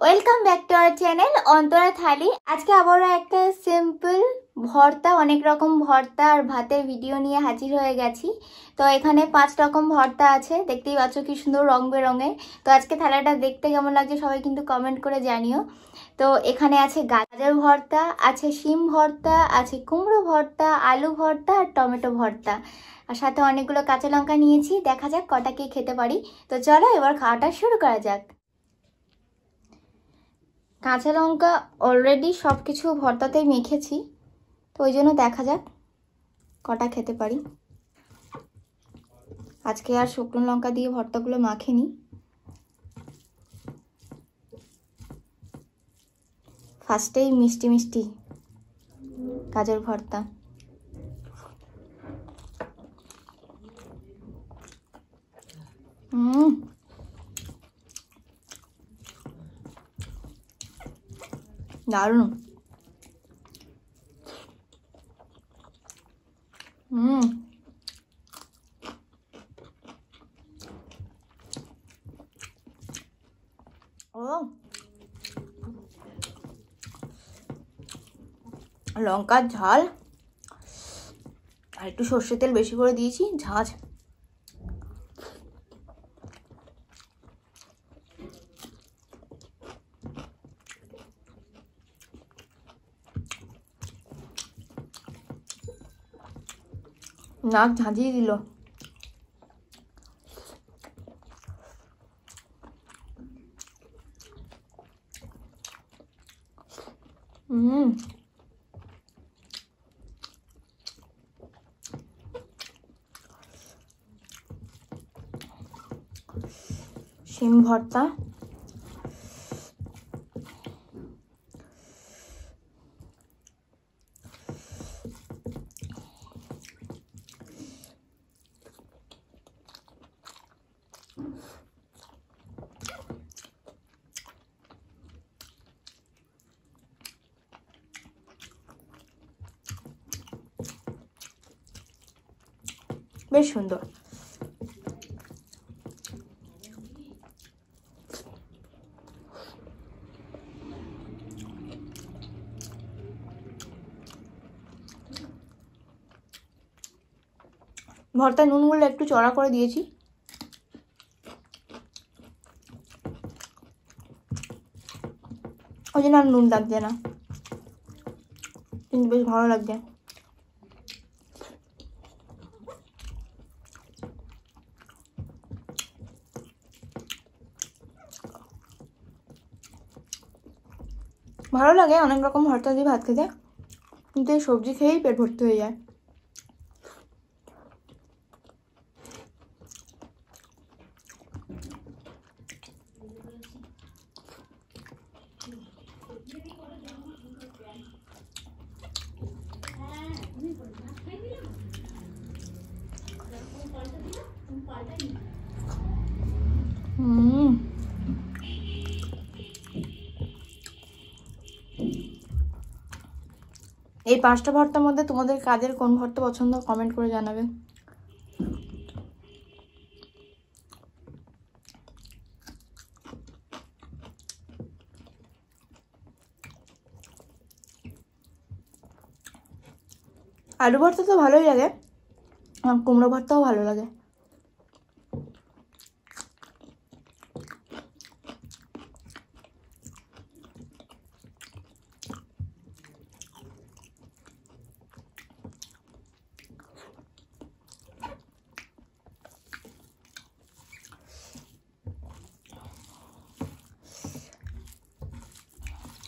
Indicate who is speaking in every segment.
Speaker 1: Welcome back to our channel Antara Thali. আজকে আবারও একটা সিম্পল ভর্তা, অনেক রকম ভর্তা আর ভাতের ভিডিও নিয়ে হাজির হয়ে গেছি। তো এখানে 5 রকম ভর্তা আছে, দেখতেই পাচ্ছ কি সুন্দর রং বেরঙের। তো আজকে থালাটা দেখতে কেমন লাগছে সবাই কিন্তু কমেন্ট করে জানিও। তো এখানে আছে গাজর ভর্তা, আছে শিম ভর্তা, আছে কুমড়ো ভর্তা, আলু ভর্তা আর টমেটো ভর্তা, আর সাথে অনেকগুলো কাঁচা লঙ্কা নিয়েছি। দেখা যাক কটা কি খেতে পারি। তো চলো এবার খাওয়াটা শুরু করা যাক। কাঁচা লঙ্কা অলরেডি সব কিছু ভর্তাতেই মেখেছি, তো ওই জন্য দেখা যাক কটা খেতে পারি। আজকে আর শুকনো লঙ্কা দিয়ে ভর্তাগুলো মাখিনি। ফার্স্টেই মিষ্টি মিষ্টি গাজর ভর্তা। দারুণ। ও লঙ্কার ঝাল আর একটু সর্ষের তেল বেশি করে দিয়েছি, ঝাঁঝ। নাক ঝাঁঝিয়ে দিল। শিম ভর্তা, বেশ সুন্দর। ভর্তায় নুনগুলো একটু চড়া করে দিয়েছি, ওই জন্য আর নুন লাগছে না, কিন্তু বেশ ভালো লাগছে। ভালো লাগে অনেক রকম ভর্তা দিয়ে ভাত খেতে, কিন্তু এই সবজি খেয়েই পেট ভর্তি হয়ে যায়। এই 5টা ভর্তার মধ্যে তোমাদের কাদের কোন ভর্তা পছন্দ কমেন্ট করে জানাবে। আলু ভর্তা তো ভালোই লাগে, আর কুমড়ো ভর্তাও ভালো লাগে।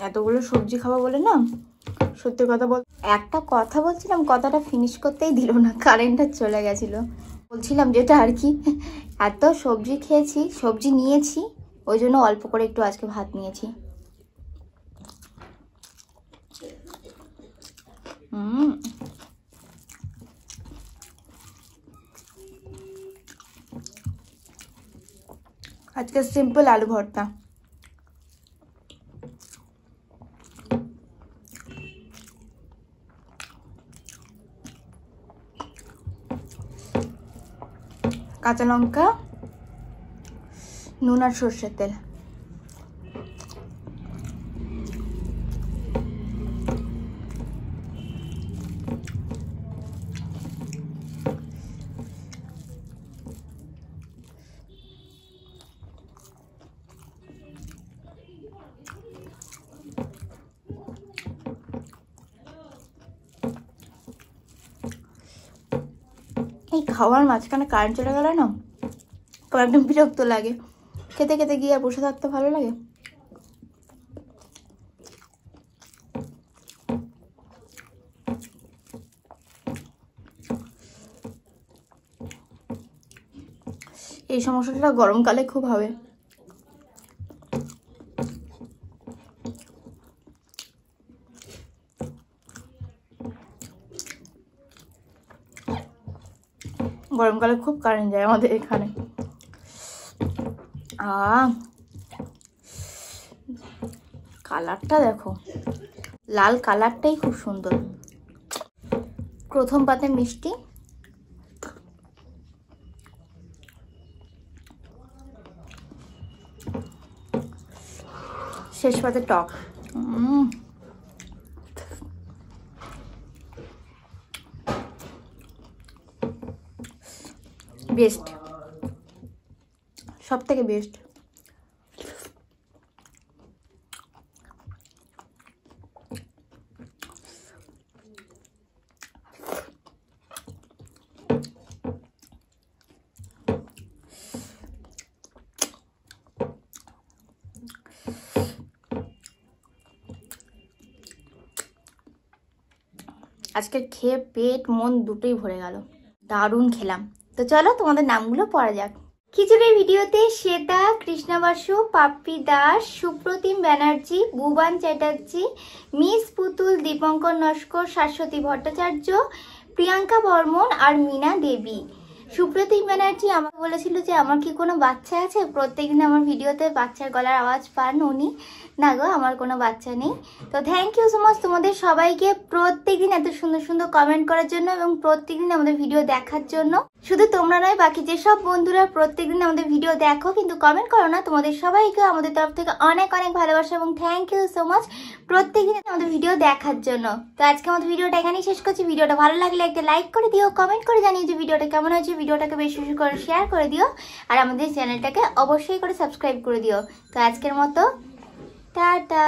Speaker 1: এতগুলো সবজি খাওয়া বলে না, সত্যি কথা একটা কথা বলছিলাম, কথাটা ফিনিশ করতেই দিল না, কারেন্টটা চলে গেছিল। বলছিলাম যেটা আর কি, এত সবজি খেয়েছি, সবজি নিয়েছি, ওই জন্য অল্প করে একটু আজকে ভাত নিয়েছি। আজকে সিম্পল আলু ভর্তা। কাঁচা লঙ্কা, নুন আর সর্ষের তেল। খাওয়ার মাঝখানে কারেন্ট চলে গেলে না একদম বিরক্ত লাগে। খেতে খেতে গিয়ে আর বসে থাকতে ভালো লাগে। এই সমস্যাটা গরমকালে খুব হবে। গরমকালে খুব কারেন্ট যায় আমাদের এখানে। কালারটা দেখো, লাল কালারটাই খুব সুন্দর। প্রথম পাতে মিষ্টি, শেষ পাতে টক। বেস্ট, সব থেকে বেস্ট। আজকে খেয়ে পেট মন দুটোই ভরে গেল, দারুণ খেলাম। তো চলো তোমাদের নামগুলো পড়া যাক। খিচুড়ির ভিডিওতে শ্বেতা, কৃষ্ণা বাসু, পাপ্পি দাস, সুপ্রতিম ব্যানার্জি, বুবান চ্যাটার্জি, মিস পুতুল, দীপঙ্কর নস্কর, শাশ্বতী ভট্টাচার্য, প্রিয়াঙ্কা বর্মন আর মিনা দেবী। সুপ্রতিম ব্যানার্জি আমাকে বলেছিল যে আমার কি কোনো বাচ্চা আছে, প্রত্যেকদিন আমার ভিডিওতে বাচ্চার গলার আওয়াজ পান উনি। না গো, আমার কোনো বাচ্চা নেই। তো থ্যাংক ইউ সো মাচ তোমাদের সবাইকে প্রত্যেকদিন এত সুন্দর সুন্দর কমেন্ট করার জন্য এবং প্রত্যেকদিন আমাদের ভিডিও দেখার জন্য। শুধু তোমরা নয়, বাকি যেসব বন্ধুরা প্রত্যেকদিন আমাদের ভিডিও দেখো কিন্তু কমেন্ট করো না, তোমাদের সবাইকে আমাদের তরফ থেকে অনেক অনেক ভালোবাসা এবং থ্যাংক ইউ সো মাচ প্রত্যেকদিন আমাদের ভিডিও দেখার জন্য। তো আজকে আমাদের ভিডিওটা এখানেই শেষ করছি। ভিডিওটা ভালো লাগলে একটা লাইক করে দিও, কমেন্ট করে জানিও যে ভিডিওটা কেমন হয়েছে। ভিডিওটাকে বেশি বেশি করে শেয়ার করে দিও আর আমাদের চ্যানেলটাকে অবশ্যই করে সাবস্ক্রাইব করে দিও। তো আজকের মতো টাটা।